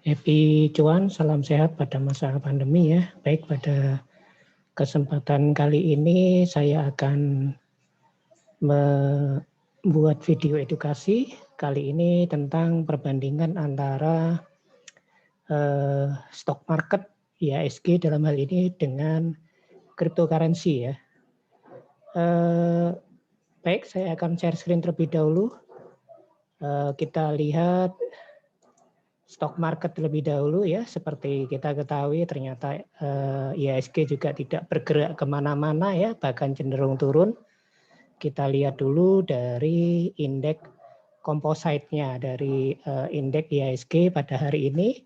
Happy cuan, salam sehat pada masa pandemi ya. Baik, pada kesempatan kali ini saya akan membuat video edukasi. Kali ini tentang perbandingan antara stock market IHSG dalam hal ini dengan cryptocurrency ya. Baik, saya akan share screen terlebih dahulu. Kita lihat stock market terlebih dahulu ya, seperti kita ketahui ternyata IHSG juga tidak bergerak kemana-mana ya, bahkan cenderung turun. Kita lihat dulu dari indeks composite-nya, dari indeks IHSG pada hari ini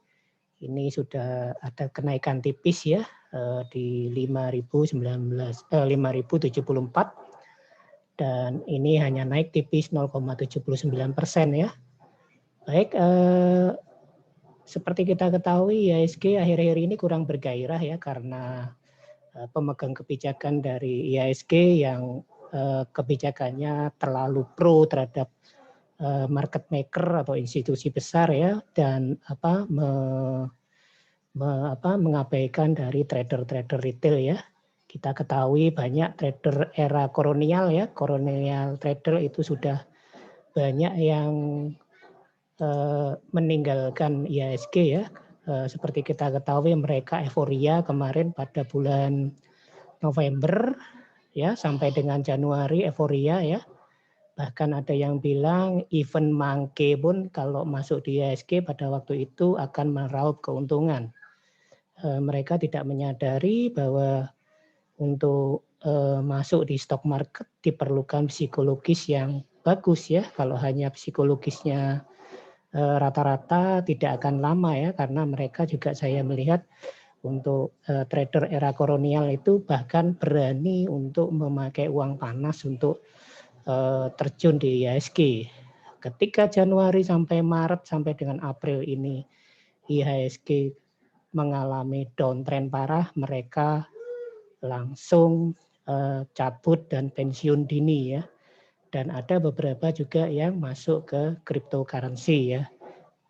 sudah ada kenaikan tipis ya, di 5.074 dan ini hanya naik tipis 0,79% ya. Baik, seperti kita ketahui, IHSG akhir-akhir ini kurang bergairah ya karena pemegang kebijakan dari IHSG yang kebijakannya terlalu pro terhadap market maker atau institusi besar ya, dan mengabaikan dari trader-trader retail ya. Kita ketahui banyak trader era kolonial ya, kolonial trader itu sudah banyak yang meninggalkan IHSG ya. Seperti kita ketahui mereka euforia kemarin pada bulan November ya sampai dengan Januari euforia ya. Bahkan ada yang bilang even mangke pun kalau masuk di IHSG pada waktu itu akan meraup keuntungan. Mereka tidak menyadari bahwa untuk masuk di stock market diperlukan psikologis yang bagus ya. Kalau hanya psikologisnya rata-rata tidak akan lama ya, karena mereka juga saya melihat untuk trader era kolonial itu bahkan berani untuk memakai uang panas untuk terjun di IHSG. Ketika Januari sampai Maret sampai dengan April ini IHSG mengalami downtrend parah, mereka langsung cabut dan pensiun dini ya. Dan ada beberapa juga yang masuk ke cryptocurrency ya.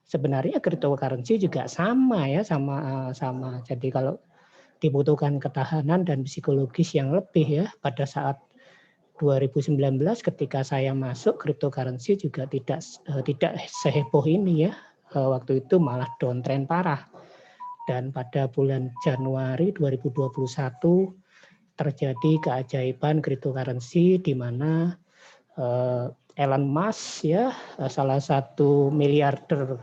Sebenarnya cryptocurrency juga sama ya, sama. Jadi kalau dibutuhkan ketahanan dan psikologis yang lebih ya. Pada saat 2019 ketika saya masuk, cryptocurrency juga tidak seheboh ini ya. Waktu itu malah downtrend parah. Dan pada bulan Januari 2021 terjadi keajaiban cryptocurrency di mana Elon Musk ya, salah satu miliarder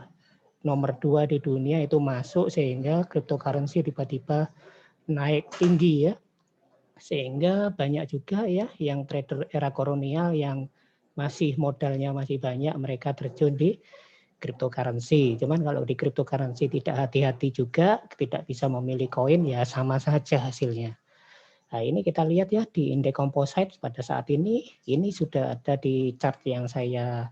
nomor 2 di dunia itu masuk, sehingga cryptocurrency tiba-tiba naik tinggi ya. Sehingga banyak juga ya yang trader era kolonial yang masih modalnya masih banyak, mereka terjun di cryptocurrency. Cuman kalau di cryptocurrency tidak hati-hati juga, tidak bisa memilih koin, ya sama saja hasilnya. Nah, ini kita lihat ya di indeks composite pada saat ini sudah ada di chart yang saya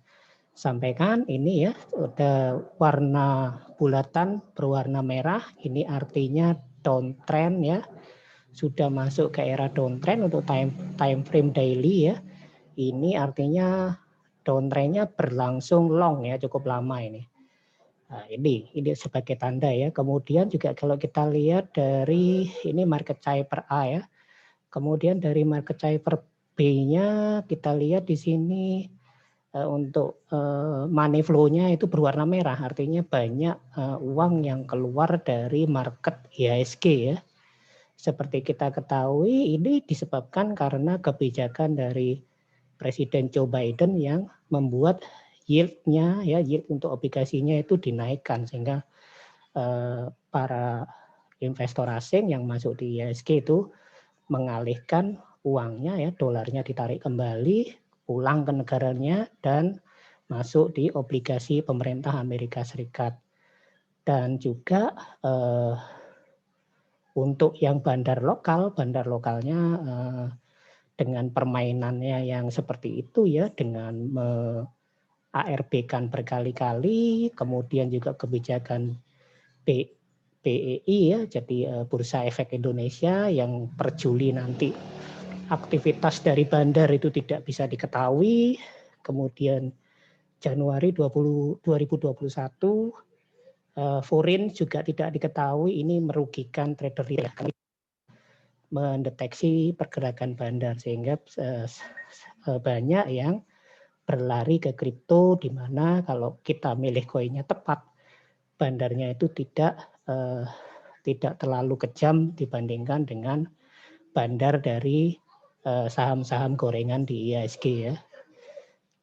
sampaikan. Ini ya, ada warna bulatan berwarna merah, ini artinya downtrend ya. Sudah masuk ke era downtrend untuk time frame daily ya. Ini artinya downtrendnya berlangsung long ya, cukup lama ini. Nah, ini sebagai tanda ya. Kemudian juga kalau kita lihat dari ini market cipher A ya. Kemudian dari market cipher B-nya kita lihat di sini untuk money flow-nya itu berwarna merah, artinya banyak uang yang keluar dari market IHSG ya. Seperti kita ketahui ini disebabkan karena kebijakan dari Presiden Joe Biden yang membuat yield-nya ya, yield untuk obligasinya itu dinaikkan, sehingga para investor asing yang masuk di IHSG itu mengalihkan uangnya ya, dolarnya ditarik kembali pulang ke negaranya dan masuk di obligasi pemerintah Amerika Serikat. Dan juga untuk yang bandar lokalnya dengan permainannya yang seperti itu ya, dengan ARB-kan berkali-kali, kemudian juga kebijakan BEI ya, jadi Bursa Efek Indonesia yang per Juli nanti aktivitas dari bandar itu tidak bisa diketahui. Kemudian Januari 2021 foreign juga tidak diketahui, ini merugikan trader retail. Kami mendeteksi pergerakan bandar sehingga banyak yang berlari ke kripto, di mana kalau kita milih koinnya tepat, bandarnya itu tidak terlalu kejam dibandingkan dengan bandar dari saham-saham gorengan di IHSG ya.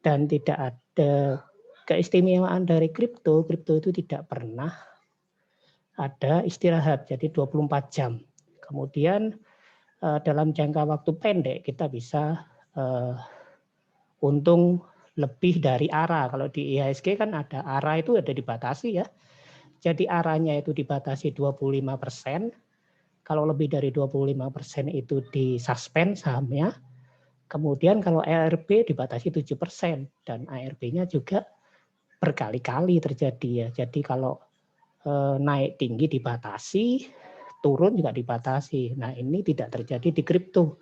Dan tidak ada keistimewaan dari kripto itu tidak pernah ada istirahat, jadi 24 jam. Kemudian dalam jangka waktu pendek kita bisa untung lebih dari ARA. Kalau di IHSG kan ada ARA itu ada dibatasi ya. Jadi ARA-nya itu dibatasi 25%. Kalau lebih dari 25% itu disuspend sahamnya. Kemudian kalau ARB dibatasi 7% dan ARB-nya juga berkali-kali terjadi ya. Jadi kalau naik tinggi dibatasi, turun juga dibatasi. Nah, ini tidak terjadi di kripto.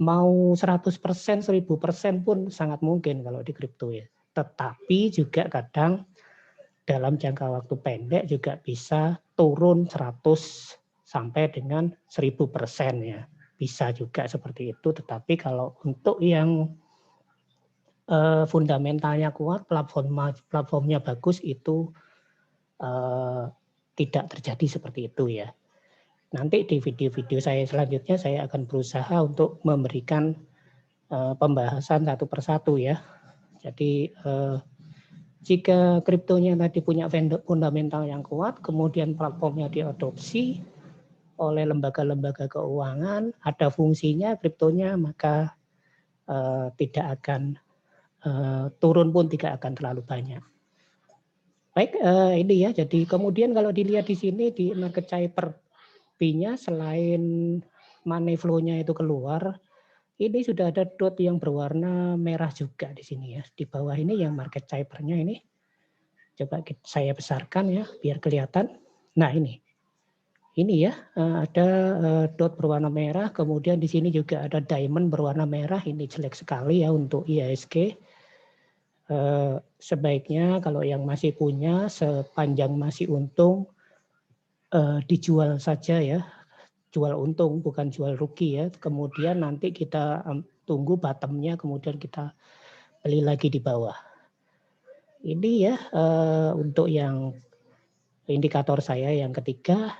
Mau 100%, 1000% pun sangat mungkin kalau di kripto ya. Tetapi juga kadang dalam jangka waktu pendek juga bisa turun 100 sampai dengan 1000% ya. Bisa juga seperti itu, tetapi kalau untuk yang fundamentalnya kuat, platformnya bagus, itu tidak terjadi seperti itu ya. Nanti di video-video saya selanjutnya saya akan berusaha untuk memberikan pembahasan satu persatu ya. Jadi jika kriptonya tadi punya fundamental yang kuat, kemudian platformnya diadopsi oleh lembaga-lembaga keuangan, ada fungsinya kriptonya, maka tidak akan turun pun tidak akan terlalu banyak. Baik, ini ya. Jadi kemudian kalau dilihat di sini di market Caper B-nya, selain money flow-nya itu keluar, ini sudah ada dot yang berwarna merah juga di sini ya. Di bawah ini yang market Caper-nya ini. Coba saya besarkan ya biar kelihatan. Nah, ini ya, ada dot berwarna merah, kemudian di sini juga ada diamond berwarna merah. Ini jelek sekali ya untuk IHSG. Sebaiknya kalau yang masih punya, sepanjang masih untung, dijual saja ya, jual untung bukan jual rugi ya. Kemudian nanti kita tunggu bottomnya, kemudian kita beli lagi di bawah. Ini ya untuk yang indikator saya yang ketiga,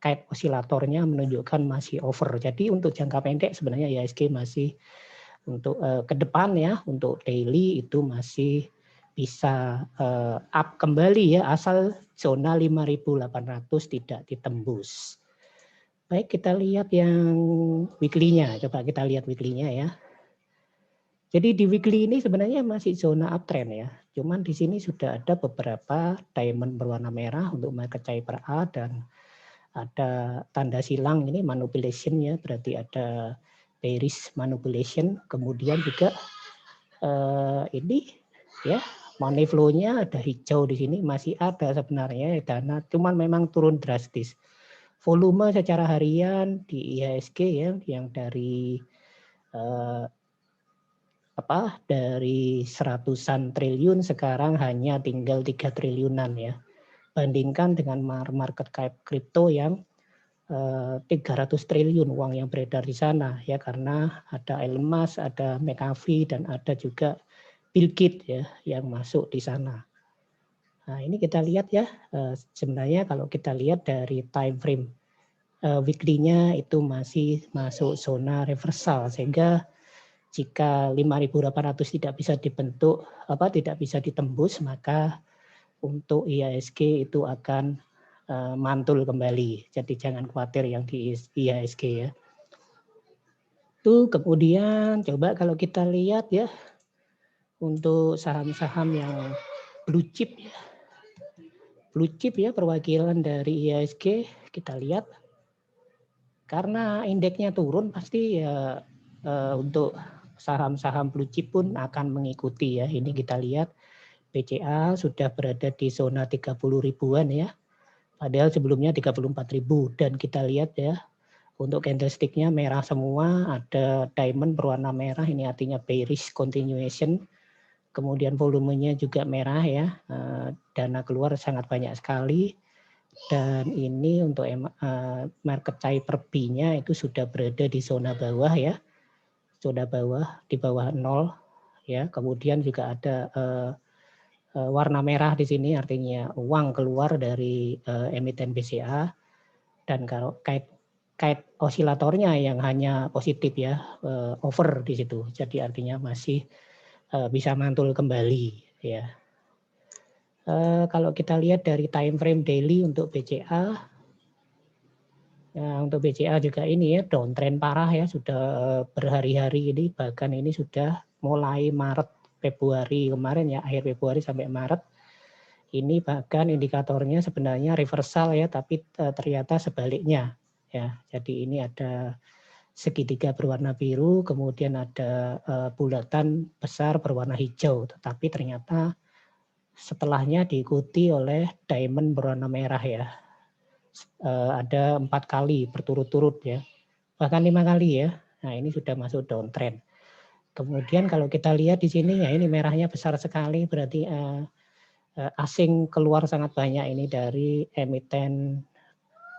kite osilatornya menunjukkan masih over. Jadi untuk jangka pendek sebenarnya IHSG masih untuk ke depan ya, untuk daily itu masih bisa up kembali ya, asal zona 5.800 tidak ditembus. Baik, kita lihat yang weekly-nya. Coba kita lihat weekly-nya ya. Jadi di weekly ini sebenarnya masih zona uptrend ya. Cuman di sini sudah ada beberapa diamond berwarna merah untuk market Caper A, dan ada tanda silang ini manipulation ya, berarti ada bearish manipulation. Kemudian juga ini ya, money flow-nya ada hijau di sini, masih ada sebenarnya dana, cuman memang turun drastis. Volume secara harian di IHSG ya, yang dari dari seratusan triliun sekarang hanya tinggal 3 triliunan ya. Bandingkan dengan market cap kripto yang 300 triliun uang yang beredar di sana ya, karena ada Elon Musk, ada McAfee, dan ada juga Bill Gates ya yang masuk di sana. Nah, ini kita lihat ya, sebenarnya kalau kita lihat dari time frame weekly-nya itu masih masuk zona reversal, sehingga jika 5.800 tidak bisa dibentuk, tidak bisa ditembus, maka untuk IHSG itu akan mantul kembali. Jadi jangan khawatir yang di IHSG ya. Itu kemudian coba kalau kita lihat ya untuk saham-saham yang blue chip ya. Blue chip ya, perwakilan dari IHSG kita lihat. Karena indeksnya turun pasti ya untuk saham-saham blue chip pun akan mengikuti ya. Ini kita lihat BCA sudah berada di zona 30 ribuan ya. Padahal sebelumnya 34.000, dan kita lihat ya untuk candlestick-nya merah semua, ada diamond berwarna merah, ini artinya bearish continuation. Kemudian volumenya juga merah ya, dana keluar sangat banyak sekali. Dan ini untuk market Cyber B-nya itu sudah berada di zona bawah ya, zona bawah di bawah 0 ya. Kemudian juga ada warna merah di sini, artinya uang keluar dari emiten BCA. Dan kalau kait osilatornya yang hanya positif ya, over di situ. Jadi artinya masih bisa mantul kembali ya. Kalau kita lihat dari time frame daily untuk BCA, untuk BCA juga ini ya downtrend parah ya, sudah berhari-hari ini, bahkan ini sudah mulai Maret Februari kemarin ya, akhir Februari sampai Maret. Ini bahkan indikatornya sebenarnya reversal ya, tapi ternyata sebaliknya ya. Jadi ini ada segitiga berwarna biru, kemudian ada bulatan besar berwarna hijau, tetapi ternyata setelahnya diikuti oleh diamond berwarna merah ya. Ada 4 kali berturut-turut ya, bahkan 5 kali ya. Nah ini sudah masuk downtrend. Kemudian kalau kita lihat di sini ya, ini merahnya besar sekali, berarti asing keluar sangat banyak ini dari emiten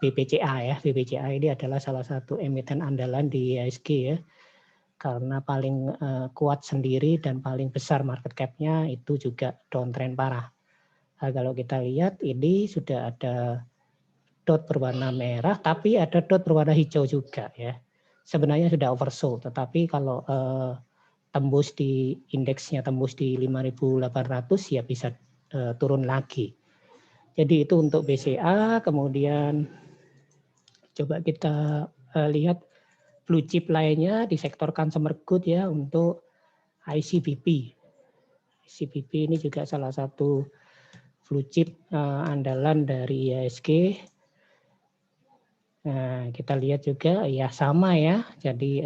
BBCA ya. BBCA ini adalah salah satu emiten andalan di IHSG ya, karena paling kuat sendiri dan paling besar market cap-nya, itu juga downtrend parah. Nah, kalau kita lihat ini sudah ada dot berwarna merah, tapi ada dot berwarna hijau juga ya. Sebenarnya sudah oversold, tetapi kalau tembus di indeksnya, tembus di 5.800 ya bisa turun lagi. Jadi itu untuk BCA. Kemudian coba kita lihat blue chip lainnya di sektor consumer good ya, untuk ICBP. ICBP ini juga salah satu blue chip andalan dari IHSG. Nah, kita lihat juga ya sama ya. Jadi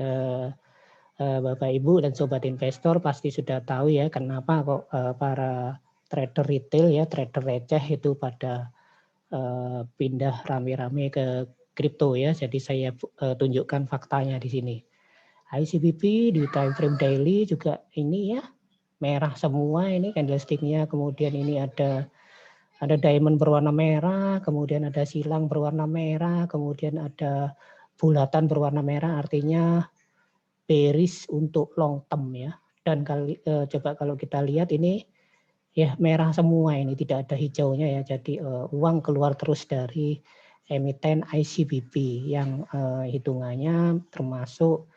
Bapak Ibu dan sobat investor pasti sudah tahu ya kenapa kok para trader retail ya, trader receh itu pada pindah rame-rame ke kripto ya. Jadi saya tunjukkan faktanya di sini. ICBP di time frame daily juga ini ya, merah semua ini candlestick-nya. Kemudian ini ada diamond berwarna merah, kemudian ada silang berwarna merah, kemudian ada bulatan berwarna merah, artinya bearish untuk long term ya. Dan coba kalau kita lihat ini ya merah semua, ini tidak ada hijaunya ya. Jadi uang keluar terus dari emiten ICBP yang hitungannya termasuk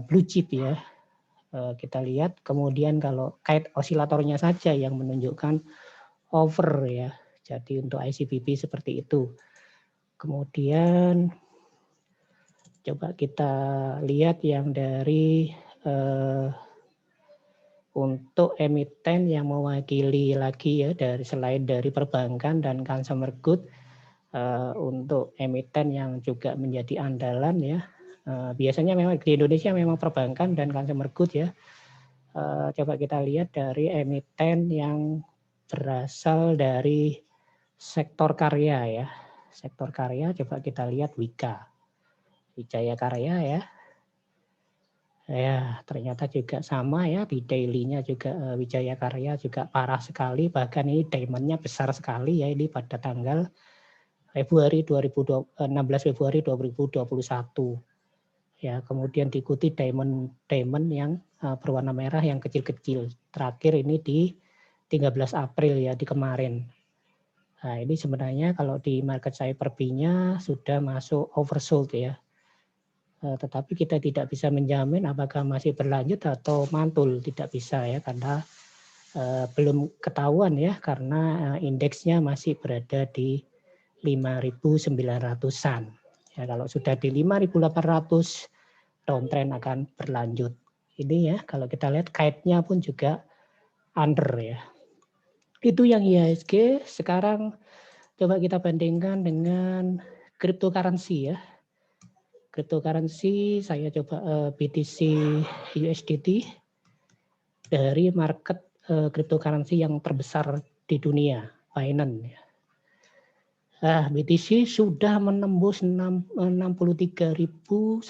blue chip ya. Kita lihat kemudian kalau kait osilatornya saja yang menunjukkan over ya. Jadi untuk ICBP seperti itu. Kemudian coba kita lihat yang dari untuk emiten yang mewakili lagi ya, dari selain dari perbankan dan consumer good, untuk emiten yang juga menjadi andalan ya. Biasanya memang di Indonesia memang perbankan dan consumer good ya. Coba kita lihat dari emiten yang berasal dari sektor karya ya. Sektor karya coba kita lihat Wika, Wijaya Karya ya. Ya, ternyata juga sama ya, di daily-nya juga Wijaya Karya juga parah sekali, bahkan ini diamond-nya besar sekali ya, ini pada tanggal 16 Februari 2021. Ya, kemudian diikuti diamond yang berwarna merah yang kecil-kecil. Terakhir ini di 13 April ya, di kemarin. Nah, ini sebenarnya kalau di market Cyber B-nya sudah masuk oversold ya. Tetapi kita tidak bisa menjamin apakah masih berlanjut atau mantul, tidak bisa ya, karena belum ketahuan ya, karena indeksnya masih berada di 5.900-an. Ya, kalau sudah di 5.800 downtrend akan berlanjut. Ini ya, kalau kita lihat kite-nya pun juga under ya. Itu yang IHSG. Sekarang coba kita bandingkan dengan cryptocurrency ya. Cryptocurrency saya coba BTC USDT dari market cryptocurrency yang terbesar di dunia, Binance. Nah, BTC sudah menembus 63.182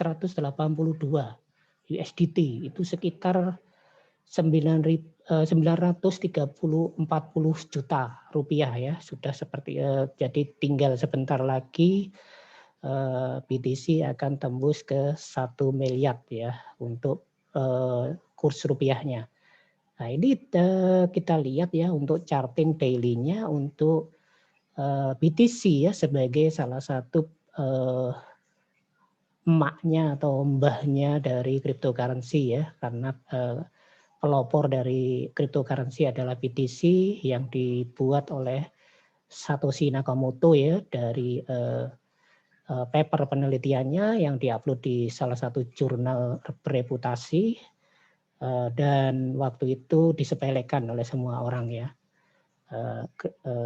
USDT, itu sekitar 930-40 juta rupiah ya, sudah seperti jadi tinggal sebentar lagi BTC akan tembus ke 1 miliar ya untuk kurs rupiahnya. Nah ini kita lihat ya untuk charting daily-nya untuk BTC ya sebagai salah satu emaknya atau mbahnya dari cryptocurrency ya, karena pelopor dari cryptocurrency adalah BTC yang dibuat oleh Satoshi Nakamoto ya dari paper penelitiannya yang diupload di salah satu jurnal bereputasi dan waktu itu disepelekan oleh semua orang ya.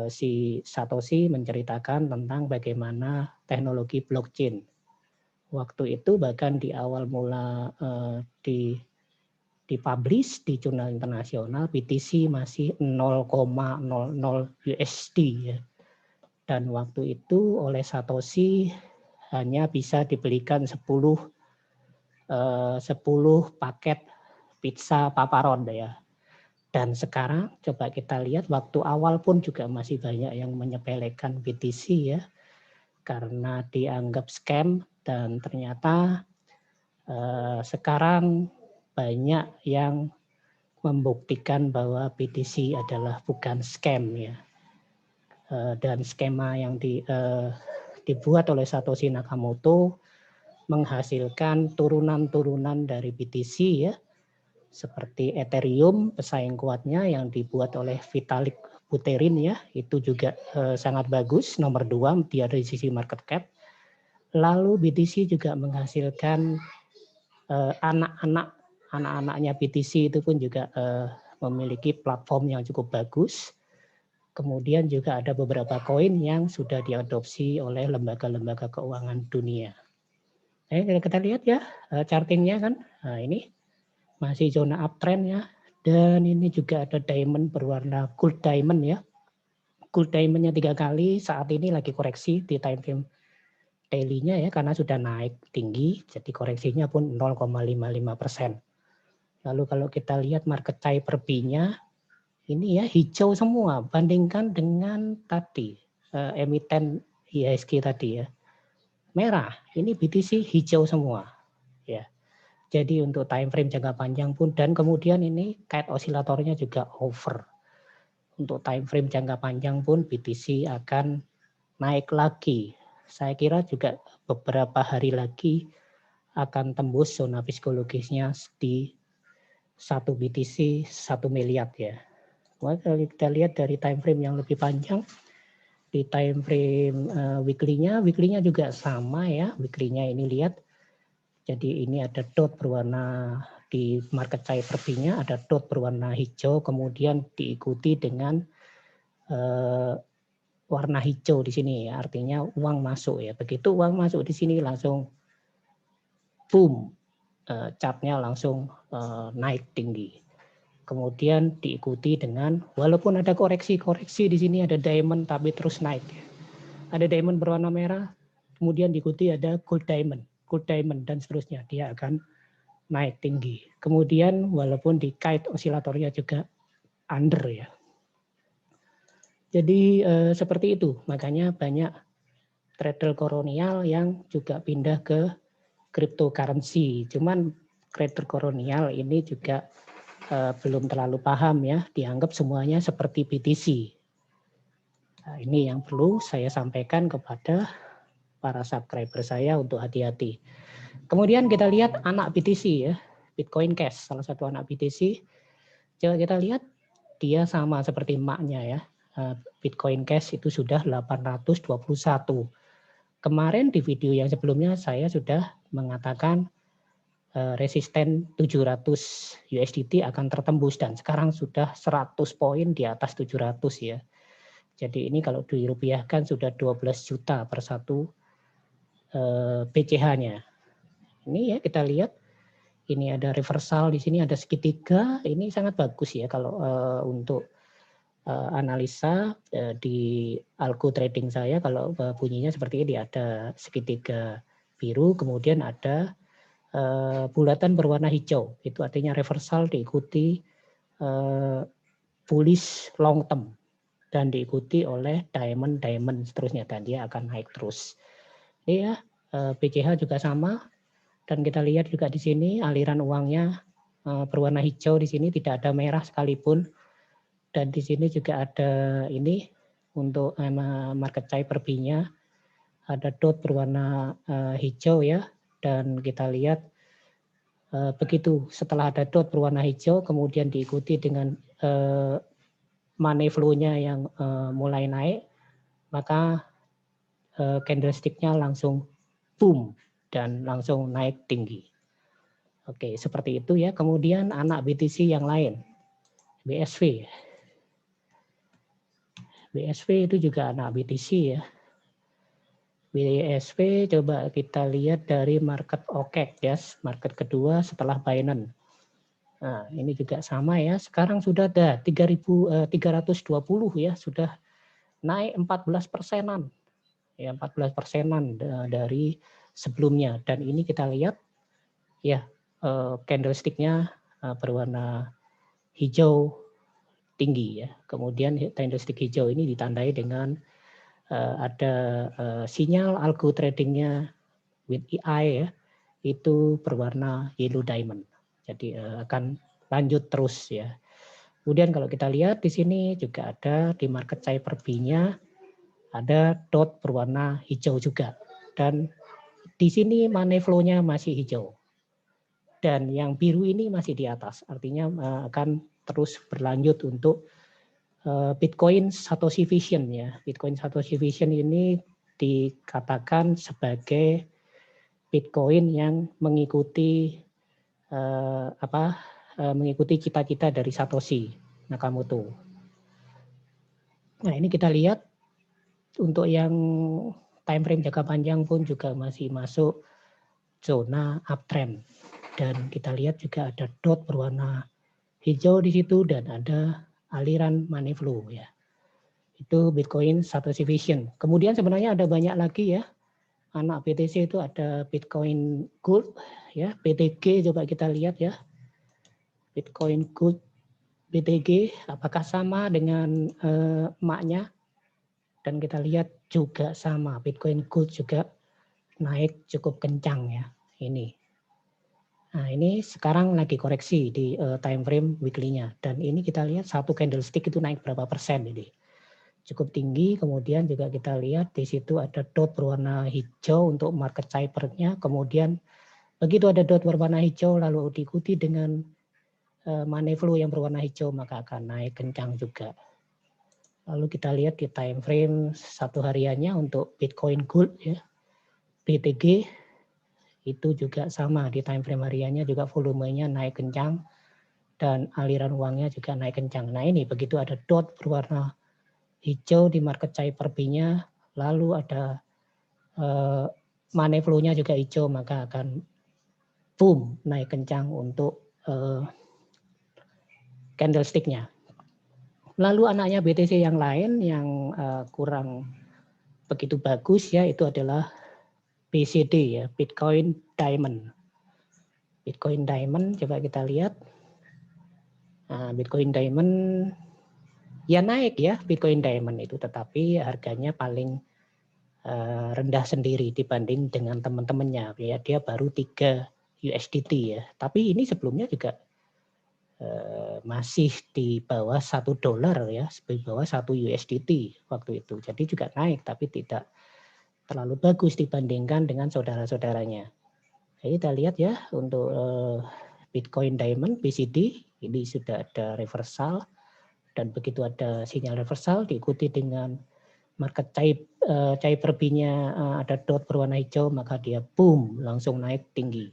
Si Satoshi menceritakan tentang bagaimana teknologi blockchain. Waktu itu bahkan di awal mula dipublish di jurnal internasional BTC masih 0,00 USD ya. Dan waktu itu oleh Satoshi hanya bisa dibelikan 10 paket pizza paparon ya. Dan sekarang coba kita lihat waktu awal pun juga masih banyak yang menyepelekan BTC ya. Karena dianggap scam dan ternyata sekarang banyak yang membuktikan bahwa BTC adalah bukan scam ya. Dan skema yang dibuat oleh Satoshi Nakamoto menghasilkan turunan-turunan dari BTC ya, seperti Ethereum pesaing kuatnya yang dibuat oleh Vitalik Buterin ya, itu juga sangat bagus, nomor 2 dia dari sisi market cap. Lalu BTC juga menghasilkan anak-anaknya BTC itu pun juga memiliki platform yang cukup bagus. Kemudian juga ada beberapa koin yang sudah diadopsi oleh lembaga-lembaga keuangan dunia. Kita lihat ya chartingnya kan, nah ini masih zona uptrend ya, dan ini juga ada diamond berwarna gold diamond ya. Gold diamondnya 3 kali, saat ini lagi koreksi di time frame daily-nya ya, karena sudah naik tinggi, jadi koreksinya pun 0,55%. Lalu kalau kita lihat market time per B-nya, ini ya hijau semua, bandingkan dengan tadi emiten IHSG tadi ya. Merah, ini BTC hijau semua ya. Jadi untuk time frame jangka panjang pun, dan kemudian ini kite osilatornya juga over. Untuk time frame jangka panjang pun BTC akan naik lagi. Saya kira juga beberapa hari lagi akan tembus zona psikologisnya di 1 BTC 1 miliar ya. Kalau kita lihat dari time frame yang lebih panjang, di time frame weekly-nya juga sama ya. Weekly-nya ini lihat, jadi ini ada dot berwarna di market time per B-nya, ada dot berwarna hijau, kemudian diikuti dengan warna hijau di sini ya, artinya uang masuk ya. Begitu uang masuk di sini langsung boom, chartnya langsung naik tinggi. Kemudian diikuti dengan, walaupun ada koreksi di sini ada diamond tapi terus naik. Ada diamond berwarna merah, kemudian diikuti ada gold diamond dan seterusnya, dia akan naik tinggi. Kemudian walaupun di kite osilatornya juga under ya. Jadi seperti itu, makanya banyak trader kolonial yang juga pindah ke cryptocurrency. Cuman trader kolonial ini juga belum terlalu paham ya, dianggap semuanya seperti BTC. Nah, ini yang perlu saya sampaikan kepada para subscriber saya untuk hati-hati. Kemudian kita lihat anak BTC ya, Bitcoin Cash, salah satu anak BTC. Coba kita lihat, dia sama seperti emaknya ya. Bitcoin Cash itu sudah 821. Kemarin di video yang sebelumnya saya sudah mengatakan resisten 700 USDT akan tertembus dan sekarang sudah 100 poin di atas 700 ya. Jadi ini kalau dirupiahkan sudah 12 juta per satu BCH-nya. Ini ya kita lihat, ini ada reversal di sini, ada segitiga, ini sangat bagus ya kalau untuk analisa di algo trading saya, kalau bunyinya seperti ini, ada segitiga biru, kemudian ada bulatan berwarna hijau, itu artinya reversal diikuti bullish long term dan diikuti oleh diamond seterusnya, dan dia akan naik terus. Ini ya, BCH juga sama, dan kita lihat juga di sini aliran uangnya berwarna hijau, di sini tidak ada merah sekalipun, dan di sini juga ada ini untuk market size per B-nya ada dot berwarna hijau ya, dan kita lihat begitu setelah ada dot berwarna hijau kemudian diikuti dengan money flow-nya yang mulai naik, maka candlestick-nya langsung boom dan langsung naik tinggi. Oke, seperti itu ya. Kemudian anak BTC yang lain, BSV. BSV itu juga anak BTC ya. BSV coba kita lihat dari market OKEX ya, market kedua setelah Binance. Nah, ini juga sama ya. Sekarang sudah ada 3.320 ya, sudah naik 14%-an. Ya, 14%-an dari sebelumnya, dan ini kita lihat ya candlestick-nya berwarna hijau tinggi ya. Kemudian candlestick hijau ini ditandai dengan ada sinyal algo tradingnya with EI ya, itu berwarna yellow diamond. Jadi akan lanjut terus ya. Kemudian kalau kita lihat di sini juga ada di market size per B-nya ada dot berwarna hijau juga, dan di sini money flow-nya masih hijau, dan yang biru ini masih di atas, artinya akan terus berlanjut untuk Bitcoin Satoshi Vision ya. Bitcoin Satoshi Vision ini dikatakan sebagai Bitcoin yang mengikuti mengikuti cita-cita dari Satoshi Nakamoto. Nah, ini kita lihat untuk yang time frame jangka panjang pun juga masih masuk zona uptrend, dan kita lihat juga ada dot berwarna hijau di situ dan ada aliran money flow ya. Itu Bitcoin Satoshi Vision. Kemudian sebenarnya ada banyak lagi ya. Anak BTC itu ada Bitcoin Gold ya, BTG coba kita lihat ya. Bitcoin Gold BTG apakah sama dengan emaknya? Dan kita lihat juga sama, Bitcoin Gold juga naik cukup kencang ya ini. Nah, ini sekarang lagi koreksi di time frame weekly-nya, dan ini kita lihat satu candlestick itu naik berapa persen ini. Cukup tinggi. Kemudian juga kita lihat di situ ada dot berwarna hijau untuk market size per-nya. Kemudian begitu ada dot berwarna hijau lalu diikuti dengan money flow yang berwarna hijau, maka akan naik kencang juga. Lalu kita lihat di time frame satu hariannya untuk Bitcoin Gold ya, BTG itu juga sama, di time frame hariannya juga volumenya naik kencang dan aliran uangnya juga naik kencang. Nah, ini begitu ada dot berwarna hijau di market size per B-nya, lalu ada money flow-nya juga hijau, maka akan boom naik kencang untuk candlestick-nya. Lalu anaknya BTC yang lain yang kurang begitu bagus ya, itu adalah BCD ya, Bitcoin Diamond. Bitcoin Diamond coba kita lihat. Nah, Bitcoin Diamond ya naik ya, Bitcoin Diamond itu, tetapi harganya paling rendah sendiri dibanding dengan teman-temannya ya, dia baru 3 USDT ya. Tapi ini sebelumnya juga masih di bawah $1 ya, di bawah 1 USDT waktu itu. Jadi juga naik tapi tidak terlalu bagus dibandingkan dengan saudara-saudaranya. Jadi kita lihat ya untuk Bitcoin Diamond BCD ini sudah ada reversal, dan begitu ada sinyal reversal diikuti dengan market size per B-nya ada dot berwarna hijau, maka dia boom langsung naik tinggi.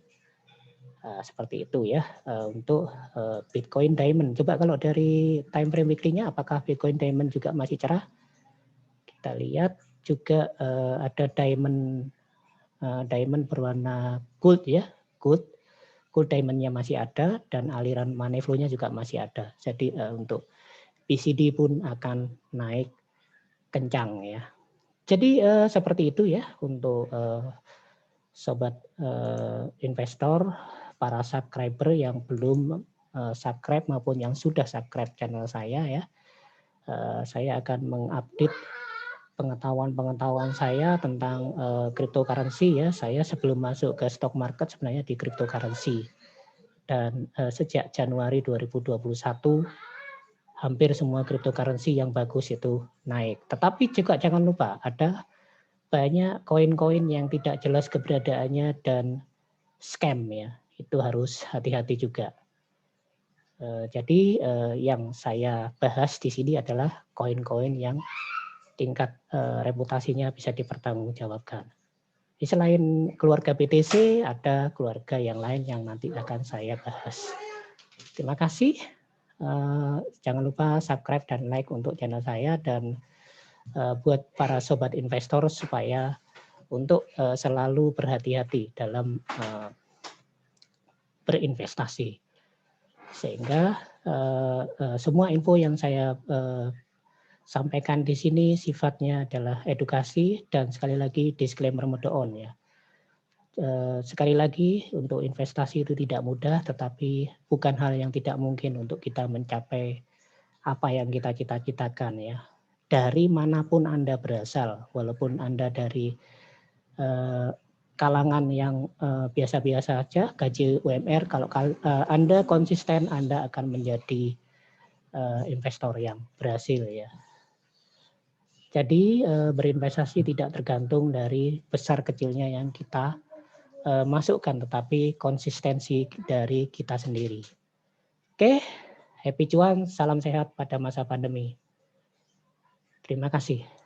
Seperti itu ya untuk Bitcoin Diamond. Coba kalau dari time frame weekly-nya apakah Bitcoin Diamond juga masih cerah? Kita lihat juga ada diamond berwarna gold ya, gold diamond-nya masih ada dan aliran money flow-nya juga masih ada. Jadi untuk BCD pun akan naik kencang ya. Jadi seperti itu ya untuk sobat investor, para subscriber yang belum subscribe maupun yang sudah subscribe channel saya ya. Saya akan mengupdate pengetahuan saya tentang cryptocurrency ya. Saya sebelum masuk ke stock market sebenarnya di cryptocurrency. Dan sejak Januari 2021 hampir semua cryptocurrency yang bagus itu naik. Tetapi juga jangan lupa ada banyak koin-koin yang tidak jelas keberadaannya dan scam ya. Itu harus hati-hati juga. Jadi yang saya bahas di sini adalah koin-koin yang tingkat reputasinya bisa dipertanggungjawabkan. Selain keluarga BTC, ada keluarga yang lain yang nanti akan saya bahas. Terima kasih. Jangan lupa subscribe dan like untuk channel saya, dan buat para sobat investor supaya untuk selalu berhati-hati dalam berinvestasi. Sehingga semua info yang saya sampaikan di sini sifatnya adalah edukasi, dan sekali lagi disclaimer mode on ya. Sekali lagi, untuk investasi itu tidak mudah, tetapi bukan hal yang tidak mungkin untuk kita mencapai apa yang kita cita-citakan ya. Dari manapun Anda berasal, walaupun Anda dari kalangan yang biasa-biasa saja, gaji UMR, kalau Anda konsisten, Anda akan menjadi investor yang berhasil ya. Jadi berinvestasi tidak tergantung dari besar kecilnya yang kita masukkan, tetapi konsistensi dari kita sendiri. Oke, happy cuan, salam sehat pada masa pandemi. Terima kasih.